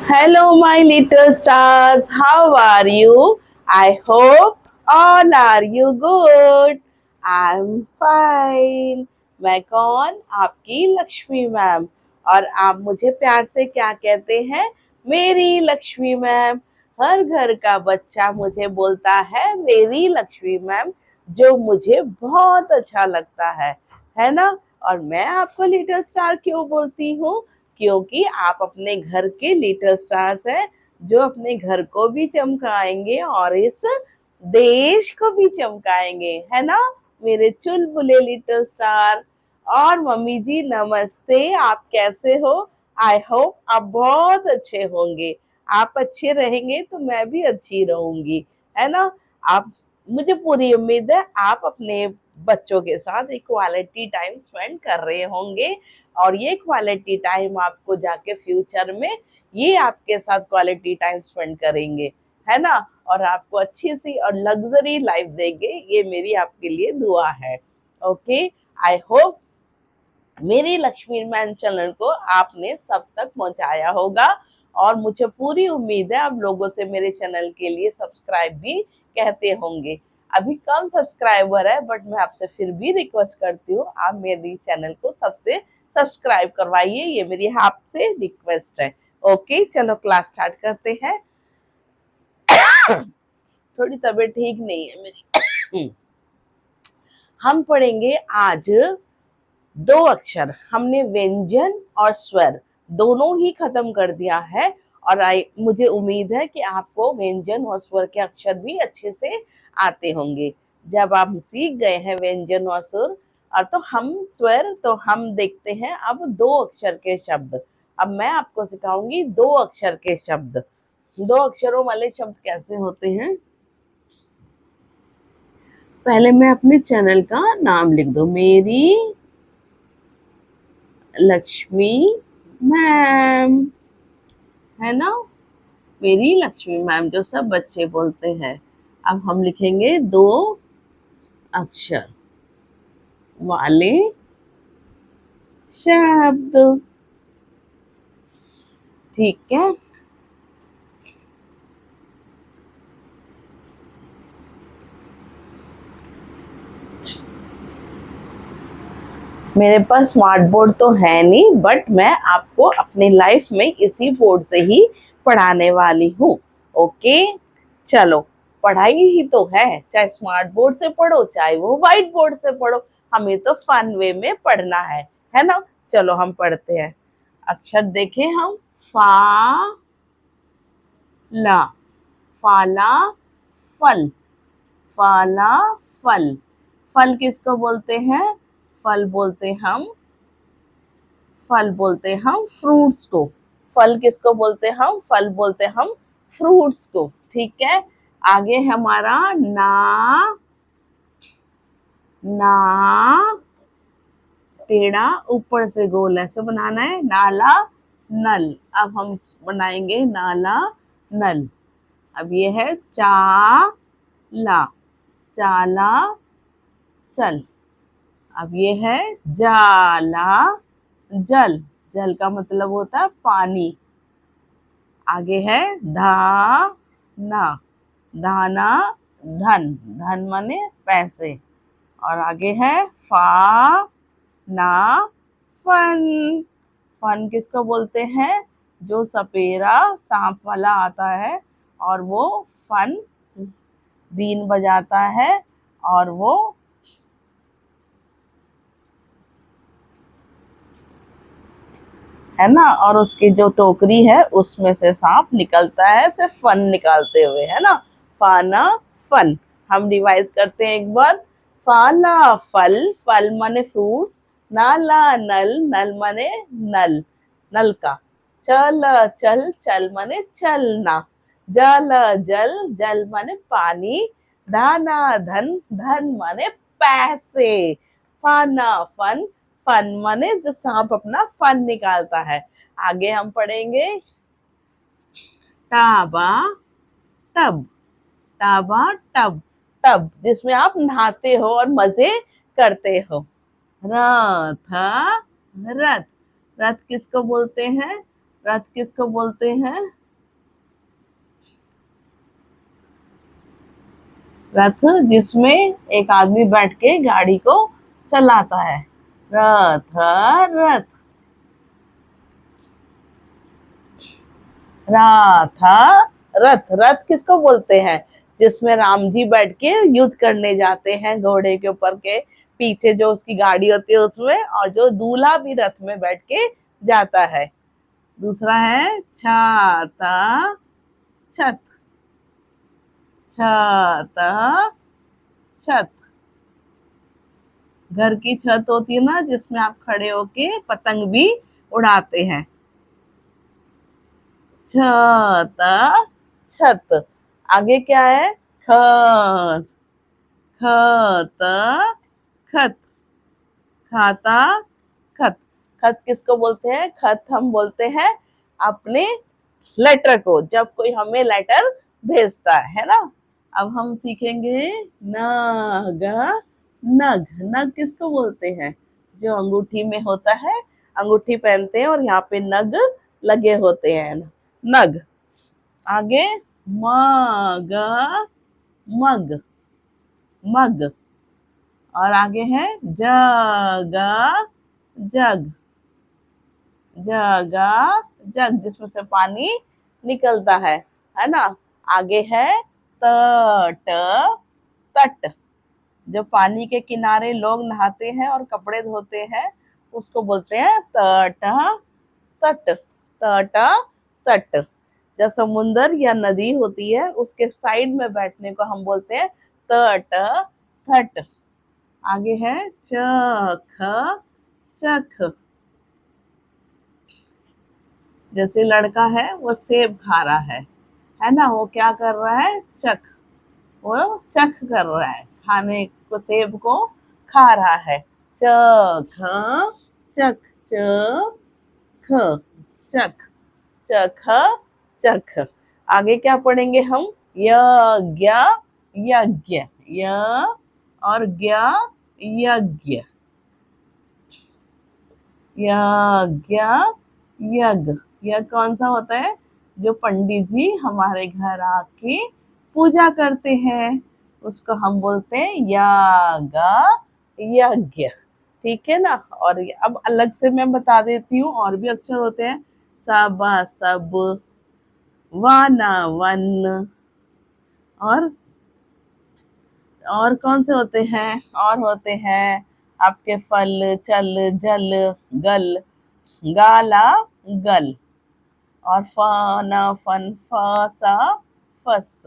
Hello, my little stars. How are you? I hope all are you good. I'm fine. मैं कौन? आपकी Lakshmi ma'am. और आप मुझे प्यार से क्या कहते हैं? मेरी लक्ष्मी मैम। हर घर का बच्चा मुझे बोलता है मेरी लक्ष्मी मैम, जो मुझे बहुत अच्छा लगता है ना। और मैं आपको लिटिल स्टार क्यों बोलती हूँ? क्योंकि आप अपने घर के लिटिल स्टार्स हैं, जो अपने घर को भी चमकाएंगे और इस देश को भी चमकाएंगे, है ना मेरे चुलबुले लिटिल स्टार। और मम्मी जी नमस्ते, आप कैसे हो? आई होप आप बहुत अच्छे होंगे। आप अच्छे रहेंगे तो मैं भी अच्छी रहूंगी, है ना। आप, मुझे पूरी उम्मीद है आप अपने बच्चों के साथ एक क्वालिटी टाइम स्पेंड कर रहे होंगे, और ये क्वालिटी टाइम आपको जाके फ्यूचर में ये आपके साथ क्वालिटी टाइम स्पेंड करेंगे, है ना। और आपको अच्छी सी और लग्जरी लाइफ देंगे, ये मेरी आपके लिए दुआ है। ओके, आई होप मेरी लक्ष्मी मैन चैनल को आपने सब तक पहुंचाया होगा, और मुझे पूरी उम्मीद है आप लोगों से मेरे चैनल के लिए सब्सक्राइब भी कहते होंगे। अभी कम सब्सक्राइबर है, बट मैं आपसे फिर भी रिक्वेस्ट करती हूँ आप मेरी चैनल को सबसे सब्सक्राइब करवाइए, ये मेरी आपसे रिक्वेस्ट है। ओके, चलो क्लास स्टार्ट करते हैं। थोड़ी तबीयत ठीक नहीं है मेरी। हम पढ़ेंगे आज दो अक्षर। हमने व्यंजन और स्वर दोनों ही खत्म कर दिया है, और मुझे उम्मीद है कि आपको व्यंजन और स्वर के अक्षर भी अच्छे से आते होंगे। जब आप सीख गए हैं व्यंजन और स्वर, और तो हम स्वर, तो हम देखते हैं अब दो अक्षर के शब्द। अब मैं आपको सिखाऊंगी दो अक्षर के शब्द। दो अक्षरों वाले शब्द कैसे होते हैं? पहले मैं अपने चैनल का नाम लिख दूं, मेरी लक्ष्मी मैम, है ना। मेरी लक्ष्मी मैम, जो सब बच्चे बोलते हैं। अब हम लिखेंगे दो अक्षर वाले शब्द, ठीक है। मेरे पास स्मार्ट बोर्ड तो है नहीं, बट मैं आपको अपनी लाइफ में इसी बोर्ड से ही पढ़ाने वाली हूँ। ओके, चलो, पढ़ाई ही तो है, चाहे स्मार्ट बोर्ड से पढ़ो चाहे वो व्हाइट बोर्ड से पढ़ो, हमें तो फन वे में पढ़ना है ना। चलो हम पढ़ते हैं। अक्षर देखें हम, फा ला, फाला, फल, फाला, फल। फल किसको बोलते हैं? फल बोलते हम फ्रूट्स को। फल किसको बोलते हम? फल बोलते हम फ्रूट्स को, ठीक है। आगे हमारा ना, ना टेढ़ा ऊपर से गोल ऐसे बनाना है, नाला, नल। अब हम बनाएंगे नाला, नल। अब ये है चाला, चाला, चल। अब ये है जाला, जल। जल का मतलब होता है पानी। आगे है धाना, धाना, धन। धन माने पैसे। और आगे है फा ना, फन। फन किसको बोलते हैं? जो सपेरा सांप वाला आता है, और वो फन बीन बजाता है, और वो है ना, और उसकी जो टोकरी है उसमें से सांप निकलता है, सिर्फ फन निकालते हुए, है ना। फाना, फन। हम रिवाइज करते हैं एक बार। फाला फल, फल माने फ्रूट्स। नाला नल, नल माने नल, नल का। चल चल, चल माने चलना। जल जल, जल माने पानी। धाना धन, धन माने पैसे। फाना फन, फन माने जो सांप अपना फन निकालता है। आगे हम पढ़ेंगे Taba, tub. Taba, tub. Tub जिसमें आप नहाते हो और मजे करते हो। रथ, रथ। रथ किसको बोलते हैं? रथ किसको बोलते हैं? रथ जिसमें एक आदमी बैठ के गाड़ी को चलाता है। रथ रथ। रथ रथ। रथ किसको बोलते हैं? जिसमें राम जी बैठ के युद्ध करने जाते हैं घोड़े के ऊपर के पीछे जो उसकी गाड़ी होती है उसमें, और जो दूल्हा भी रथ में बैठ के जाता है। दूसरा है छाता छत। छत छत। घर की छत होती है ना जिसमें आप खड़े होके पतंग भी उड़ाते हैं। छत छत। आगे क्या है? खत। खत खत। खाता खत। खत किसको बोलते हैं? खत हम बोलते हैं अपने लेटर को, जब कोई हमें लेटर भेजता है ना। अब हम सीखेंगे नग। नग। नग किसको बोलते हैं? जो अंगूठी में होता है, अंगूठी पहनते हैं और यहाँ पे नग लगे होते हैं। नग। आगे मग। मग। मग। और आगे है जग। जग। जग। जग जिसमें से पानी निकलता है ना। आगे है तट। तट। जो पानी के किनारे लोग नहाते हैं और कपड़े धोते हैं उसको बोलते हैं तट। तट। तट। तट। जब समुंदर या नदी होती है उसके साइड में बैठने को हम बोलते हैं तट। तट। आगे है चख। चख। जैसे लड़का है वो सेब खा रहा है ना। वो क्या कर रहा है? चख। वो चख कर रहा है, खाने को सेब को खा रहा है। चख। चख। चख। चख। चख। चख। आगे क्या पढ़ेंगे हम? यज्ञ। यज्ञ। य और ज्ञ। यज्ञ। यज्ञ। यज्ञ। यज्ञ कौन सा होता है? जो पंडित जी हमारे घर आके पूजा करते हैं उसको हम बोलते हैं याग। यज्ञ। ठीक है ना। और अब अलग से मैं बता देती हूँ, और भी अक्षर होते हैं। सबा सब। वाना वन। और कौन से होते हैं? और होते हैं आपके फल चल जल गल गाला गल। और फना फन फसा फस।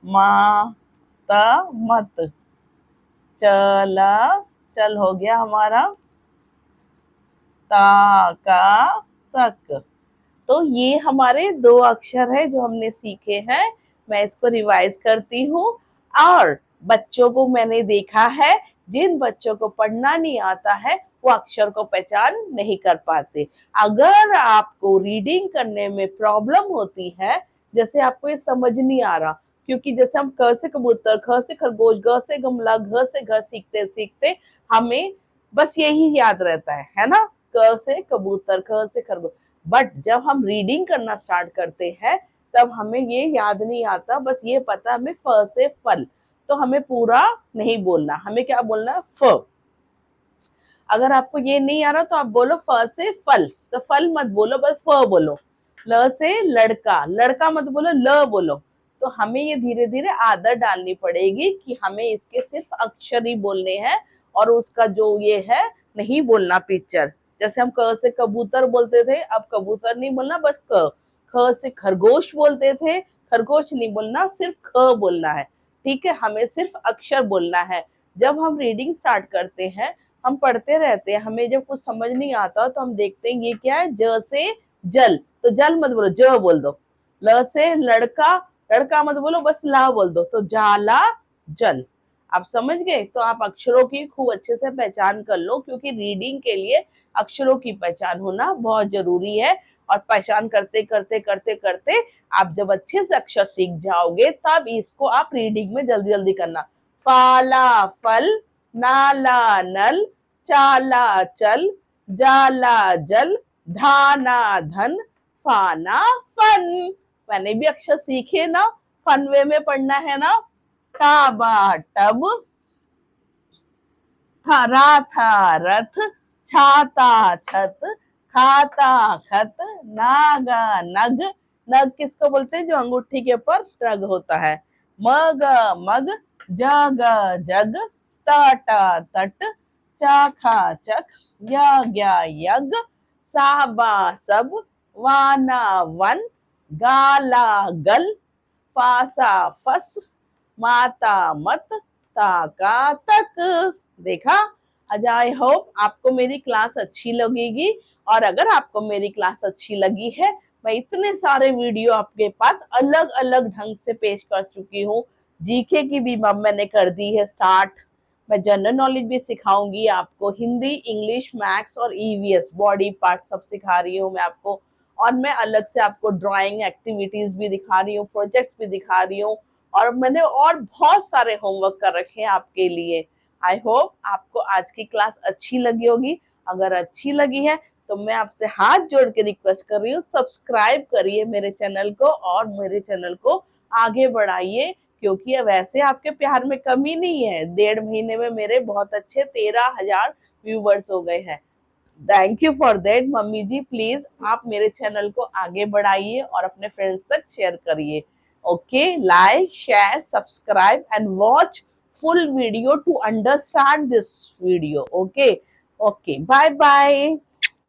माता मत। चला चल हो गया हमारा। ताका तक। तो ये हमारे दो अक्षर है जो हमने सीखे हैं। मैं इसको रिवाइज करती हूँ। और बच्चों को मैंने देखा है, जिन बच्चों को पढ़ना नहीं आता है वो अक्षर को पहचान नहीं कर पाते। अगर आपको रीडिंग करने में प्रॉब्लम होती है, जैसे आपको ये समझ नहीं आ रहा, क्योंकि जैसे हम क से कबूतर, ख से खरगोश, ग से गमला, घ से घर सीखते सीखते हमें बस यही याद रहता है ना। क से कबूतर, ख से खरगोश। बट जब हम रीडिंग करना स्टार्ट करते हैं तब हमें ये याद नहीं आता, बस ये पता हमें फ से फल। तो हमें पूरा नहीं बोलना, हमें क्या बोलना? फ। अगर आपको ये नहीं आ रहा तो आप बोलो फ से फल, तो फल मत बोलो, बस फ बोलो। ल से लड़का, लड़का मत बोलो, ल बोलो। तो हमें ये धीरे धीरे आदत डालनी पड़ेगी कि हमें इसके सिर्फ अक्षर ही बोलने हैं और उसका जो ये है नहीं बोलना पिक्चर। जैसे हम क से कबूतर बोलते थे, अब कबूतर नहीं बोलना, बस क। ख से खरगोश बोलते थे, खरगोश नहीं बोलना, सिर्फ ख बोलना है। ठीक है, हमें सिर्फ अक्षर बोलना है। जब हम रीडिंग स्टार्ट करते हैं, हम पढ़ते रहते हैं, हमें जब कुछ समझ नहीं आता तो हम देखते हैं ये क्या है। ज से जल, तो जल मत बोलो, ज बोल दो। ल से लड़का, लड़का मत बोलो, बस ला बोल दो, तो जाला जल। आप समझ गए? तो आप अक्षरों की खूब अच्छे से पहचान कर लो, क्योंकि रीडिंग के लिए अक्षरों की पहचान होना बहुत जरूरी है। और पहचान करते करते करते करते आप जब अच्छे से अक्षर सीख जाओगे तब इसको आप रीडिंग में जल्दी जल्दी करना। फाला फल, नाला नल, चाला चल, जाला जल, धाना धन, फाना फन। मैंने भी अक्षर सीखे ना, फन वे में पढ़ना है ना। टाबा टब, थरा था रथ, छाता छत, खाता खत, नागा नग। नग किसको बोलते हैं? जो अंगूठी के ऊपर नग होता है। मग मग, जग जग, टाटा तट, चाखा चक, यज्ञ यज्ञ, साबा सब, वाना वन, गाला गल, फासा फस, माता मत, ताका तक। देखा। आज आई होप आपको मेरी क्लास अच्छी लगेगी। और अगर आपको मेरी क्लास अच्छी लगी है, मैं इतने सारे वीडियो आपके पास अलग अलग ढंग से पेश कर चुकी हूँ। जीके की भी मैंने कर दी है स्टार्ट। मैं जनरल नॉलेज भी सिखाऊंगी आपको, हिंदी, इंग्लिश, मैथ्स और ईवीएस बॉडी पार्ट सब सिखा रही हूँ मैं आपको। और मैं अलग से आपको ड्राइंग एक्टिविटीज भी दिखा रही हूँ, प्रोजेक्ट्स भी दिखा रही हूँ। और मैंने और बहुत सारे होमवर्क कर रखे हैं आपके लिए। आई होप आपको आज की क्लास अच्छी लगी होगी। अगर अच्छी लगी है तो मैं आपसे हाथ जोड़ के रिक्वेस्ट कर रही हूँ, सब्सक्राइब करिए मेरे चैनल को और मेरे चैनल को आगे बढ़ाइए। क्योंकि वैसे आपके प्यार में कमी नहीं है। 1.5 महीने में मेरे बहुत अच्छे 13,000 व्यूवर्स हो गए हैं। Thank you for that mummy ji. Please आप मेरे चैनल को आगे बढ़ाइए और अपने फ्रेंड्स तक शेयर करिए। Okay, like share subscribe and watch full video to understand this video. Okay, okay, bye bye.